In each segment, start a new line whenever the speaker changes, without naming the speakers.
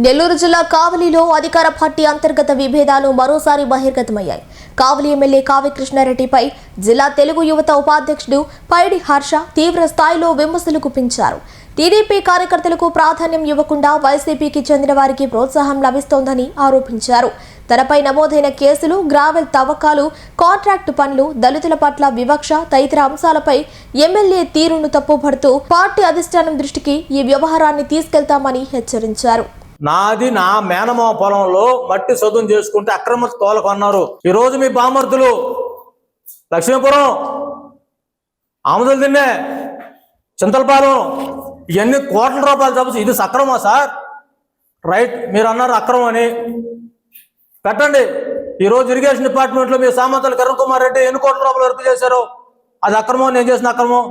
నెల్లూరు జిల్లా కావలిలో అధికార పార్టీ అంతర్గత విభేదాలు మరోసారి బహిర్గతమయ్యాయి. కావలి ఎమ్మెల్యే కావ్య కృష్ణారెడ్డిపై జిల్లా తెలుగు యువత ఉపాధ్యక్షుడు పైడి హర్ష తీవ్ర స్థాయిలో విమర్శలు గుప్పించారు. టీడీపీ కార్యకర్తలకు ప్రాధాన్యం ఇవ్వకుండా వైసీపీకి చెందిన వారికి ప్రోత్సాహం లభిస్తోందని ఆరోపించారు. తనపై నమోదైన కేసులు, గ్రావెల్ తవ్వకాలు, కాంట్రాక్టు పనులు, దళితుల పట్ల వివక్ష తదితర అంశాలపై ఎమ్మెల్యే తీరును తప్పుపడుతూ పార్టీ అధిష్టానం దృష్టికి ఈ వ్యవహారాన్ని తీసుకెళ్తామని హెచ్చరించారు.
నాది నా మేనమామ పొలంలో మట్టి సొంతం చేసుకుంటే అక్రమ తోలకొన్నారు. ఈరోజు మీ బామర్దులు లక్ష్మీపురం, ఆముదలు తిన్నే, చింతలపాలెం ఇవన్నీ కోట్ల రూపాయలు చెప్పచ్చు. ఇది సక్రమా సార్? రైట్, మీరు అన్నారు అక్రమం అని పెట్టండి. ఈరోజు ఇరిగేషన్ డిపార్ట్మెంట్లో మీ సామంతలు కిరణ్ కుమార్ రెడ్డి ఎన్ని కోట్ల రూపాయలు వరకు చేశారు? అది అక్రమం, నేను చేసిన అక్రమం.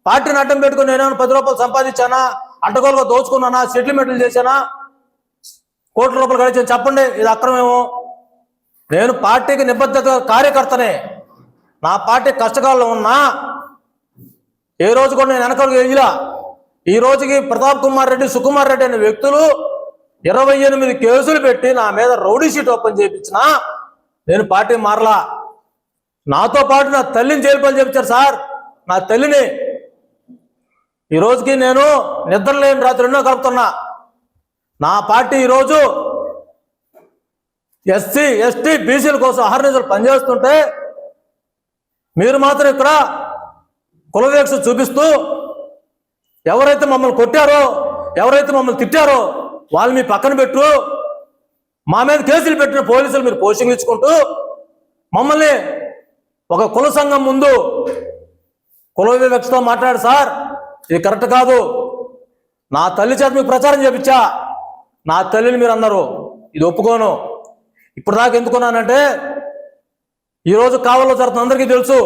పార్టీని అడ్డం పెట్టుకుని నేనేమైనా 10 రూపాయలు సంపాదించానా? అడ్డగోలుగా దోచుకున్నానా? సెటిల్మెంట్లు చేశానా? కోట్ల రూపాయలు గడిచాను చెప్పండి, ఇది అక్రమేమో. నేను పార్టీకి నిబద్ధత కార్యకర్తనే. నా పార్టీ కష్టకాలంలో ఉన్నా ఏ రోజు కూడా నేను వెనకలు ఎగిలా. ఈ రోజుకి ప్రతాప్ కుమార్ రెడ్డి, సుకుమార్ రెడ్డి అనే వ్యక్తులు 28 కేసులు పెట్టి నా మీద రౌడీ షీట్ ఓపెన్ చేయించిన నేను పార్టీ మారలా. నాతో పాటు నా తల్లిని జైలుపాలు చేయించారు సార్. నా తల్లిని ఈ రోజుకి నేను నిద్రలేని రాత్రి ఎన్నో గడుపుతున్నా. నా పార్టీ ఈరోజు ఎస్సీ, ఎస్టీ, బీసీల కోసం అహర్నిశలు పనిచేస్తుంటే మీరు మాత్రం ఇక్కడ కులవేక్ష చూపిస్తూ ఎవరైతే మమ్మల్ని కొట్టారో, ఎవరైతే మమ్మల్ని తిట్టారో వాళ్ళు మీ పక్కన పెట్టు, మా మీద కేసులు పెట్టిన పోలీసులు మీరు పోషింగ్ ఇచ్చుకుంటూ మమ్మల్ని ఒక కుల సంఘం ముందు కుల వివక్షతో మాట్లాడు సార్. ఇది కరెక్ట్ కాదు. నా తల్లి చేత మీకు ప్రచారం చేపించా. నా తల్లిని మీరు అన్నారు, ఇది ఒప్పుకోను. ఇప్పుడు దాకా ఎందుకున్నానంటే ఈరోజు కావల్లో జరుగుతున్న అందరికీ తెలుసు.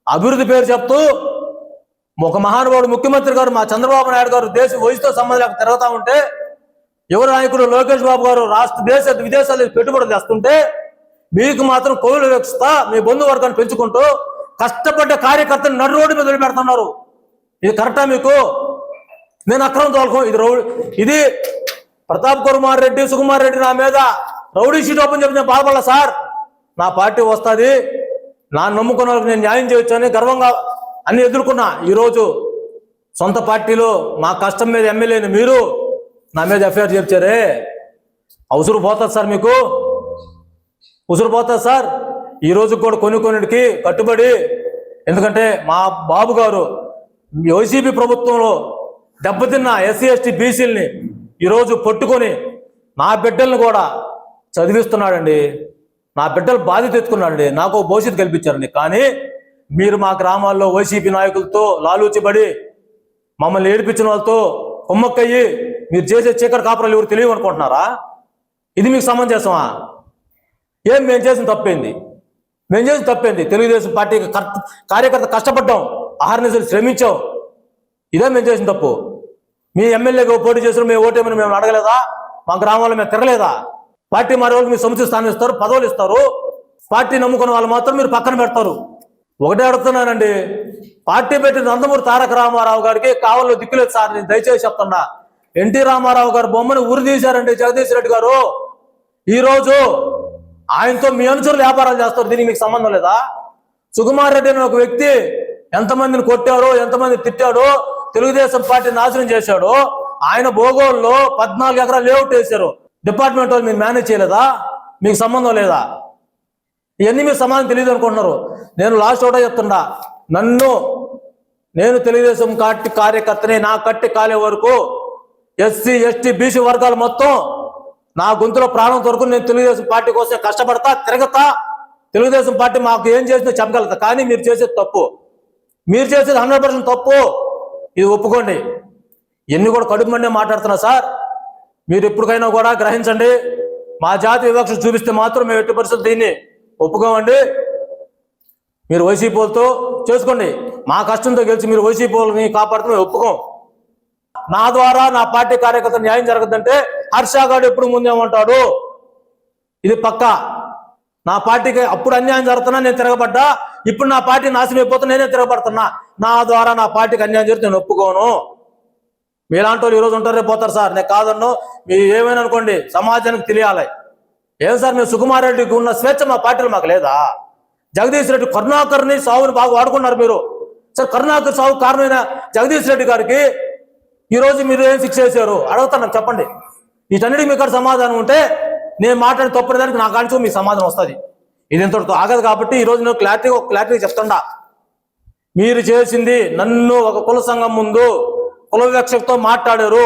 అభివృద్ధి పేరు చెప్తూ ఒక మహానుభావుడు ముఖ్యమంత్రి గారు మా చంద్రబాబు నాయుడు గారు దేశ వయసుతో సంబంధం లేక తిరుగుతూ ఉంటే, యువ నాయకుడు లోకేష్ బాబు గారు దేశ విదేశాలకు పెట్టుబడులు తెస్తుంటే మీకు మాత్రం కోవిల వ్యవస్థ మీ బంధువర్గాన్ని పెంచుకుంటూ కష్టపడ్డ కార్యకర్తలు నడు రోడ్డు మీద వదిలిపెడుతున్నారు. ఇది కరెక్టా మీకు? నేను అక్రమం తోలుకో. ఇది ప్రతాప్ కుమార్ రెడ్డి, సుకుమార్ రెడ్డి నా మీద రౌడీ షీట్ ఓపెన్ చెప్పి నేను బాధపడలా సార్. నా పార్టీ వస్తుంది, నా నమ్ముకున్న వాళ్ళకి నేను న్యాయం చేయొచ్చు అని గర్వంగా అన్ని ఎదుర్కొన్నా. ఈరోజు సొంత పార్టీలో మా కష్టం మీద ఎమ్మెల్యేని మీరు నా మీద ఎఫ్ఐఆర్ చేర్చారే, అవసరం పోతుంది సార్. మీకు ఉసురు పోతుంది సార్. ఈరోజు కూడా కొన్నిటికి కట్టుబడి, ఎందుకంటే మా బాబు గారు వైసీపీ ప్రభుత్వంలో దెబ్బతిన్న ఎస్సీ, ఎస్టీ, బీసీలని ఈరోజు పట్టుకొని నా బిడ్డల్ని కూడా చదివిస్తున్నాడండి. నా బిడ్డలు బాధ్యత ఎత్తుకున్నాడండి. నాకు భవిష్యత్తు కల్పించారండి. కానీ మీరు మా గ్రామాల్లో వైసీపీ నాయకులతో లాలూచిబడి మమ్మల్ని ఏడిపించిన వాళ్ళతో కొమ్మక్కయ్యి మీరు చేసే చీకటి కాపురాలు ఎవరు తెలియమనుకుంటున్నారా? ఇది మీకు సమంజసమా? ఏం మేము చేసిన తప్పేంది? మేము చేసిన తప్పేంది? తెలుగుదేశం పార్టీకి కార్యకర్త కష్టపడ్డాం, అహర్నిశలు శ్రమించాం. ఇదే మేము చేసిన తప్పు. మీ ఎమ్మెల్యేగా పోటీ చేసిన మేము ఓటేమని మేము అడగలేదా? మా గ్రామాల్లో మేము తిరగలేదా? పార్టీ మారే వాళ్ళకి మీరు సముచిత స్థానం ఇస్తారు, పదవులు ఇస్తారు. పార్టీ నమ్ముకున్న వాళ్ళు మాత్రం మీరు పక్కన పెడతారు. ఒకటే అడుగుతున్నానండి, పార్టీ పెట్టిన నందమూరి తారక రామారావు గారికి కావల్లో దిక్కులేదు సార్. నేను దయచేసి చెప్తున్నా, ఎన్టీ రామారావు గారు బొమ్మను ఉరి తీశారండి జగదీష్ రెడ్డి గారు. ఈరోజు ఆయనతో మీ అనుచరులు వ్యాపారాలు చేస్తారు. దీనికి మీకు సంబంధం లేదా? సుకుమార్ రెడ్డి అనే ఒక వ్యక్తి ఎంతమందిని కొట్టాడో, ఎంతమంది తిట్టాడో, తెలుగుదేశం పార్టీ నాశనం చేశాడో, ఆయన భోగోల్లో 14 ఎకరాలు లేఅవుట్ వేశారు. డిపార్ట్మెంట్ వాళ్ళు మీరు మేనేజ్ చేయలేదా? మీకు సంబంధం లేదా? ఇవన్నీ మీరు సమాధానం తెలియదు అనుకుంటున్నారు. నేను లాస్ట్ ఒకటే చెప్తున్నా, నేను తెలుగుదేశం పార్టీ కార్యకర్తని. నా కట్టి కాలే వరకు ఎస్సీ, ఎస్టీ, బీసీ వర్గాలు మొత్తం నా గొంతులో ప్రాణం వరకు నేను తెలుగుదేశం పార్టీ కోసం కష్టపడతా, తిరగతా. తెలుగుదేశం పార్టీ మాకు ఏం చేసినా చెప్పగలుగుతా. కానీ మీరు చేసేది తప్పు. మీరు చేసేది 100% తప్పు. ఇది ఒప్పుకోండి. ఎన్ని కూడా కడుపు మండే మాట్లాడుతున్నా సార్. మీరు ఎప్పటికైనా కూడా గ్రహించండి. మా జాతి వివక్ష చూపిస్తే మాత్రం మేము ఎట్టి పరిస్థితులు దీన్ని ఒప్పుకోమండి. మీరు వైసీపీ వాళ్ళతో చేసుకోండి. మా కష్టంతో గెలిచి మీరు వైసీపీ వాళ్ళని కాపాడుతూ మేము ఒప్పుకోం. నా ద్వారా నా పార్టీ కార్యకర్త న్యాయం జరగదంటే హర్షగాడు ఎప్పుడు ముందేమంటాడు? ఇది పక్క. నా పార్టీకి అప్పుడు అన్యాయం జరుగుతున్నా నేను తిరగబడ్డా, ఇప్పుడు నా పార్టీ నాశనం అయిపోతున్నా నేనే తిరగబడుతున్నా. నా ద్వారా నా పార్టీకి అన్యాయం జరిగితే నేను ఒప్పుకోను. మీలాంటి వాళ్ళు ఈరోజు ఉంటారు రేపు పోతారు సార్. నేను కాదన్ను, మీరు ఏమైనా అనుకోండి, సమాజానికి తెలియాలి. ఏం సార్ మీరు సుకుమార్ రెడ్డికి ఉన్న స్వేచ్ఛ మా పార్టీలో మాకు లేదా? జగదీష్ రెడ్డి కరుణాకర్ని సావుని బాగా వాడుకున్నారు మీరు. సార్ కరుణాకర్ సాగు కారణమైన జగదీష్ రెడ్డి గారికి ఈరోజు మీరు ఏం శిక్ష చేశారు అడుగుతాను, నాకు చెప్పండి. వీటన్నిటికి మీకు సమాధానం ఉంటే నేను మాట్లాడి తప్పేదానికి నా కానించు మీకు సమాధానం వస్తుంది. ఇది ఇంతటితో ఆగదు కాబట్టి ఈరోజు నేను క్లారిటీ చెప్తుండా. మీరు చేసింది నన్ను ఒక కుల సంఘం ముందు కుల వివక్షతో మాట్లాడారు.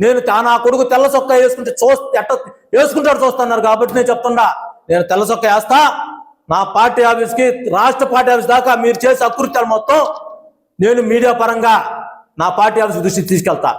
నేను నా కొడుకు తెల్ల చొక్కా వేసుకుంటే ఎట్ట వేసుకుంటాడు చూస్తున్నారు కాబట్టి నేను చెప్తుండా, నేను తెల్ల చొక్కా వేస్తా. నా పార్టీ ఆఫీస్కి, రాష్ట్ర పార్టీ ఆఫీస్ దాకా మీరు చేసే అకృత్యాలు మొత్తం నేను మీడియా పరంగా నా పార్టీ ఆఫీస్ దృష్టికి తీసుకెళ్తా.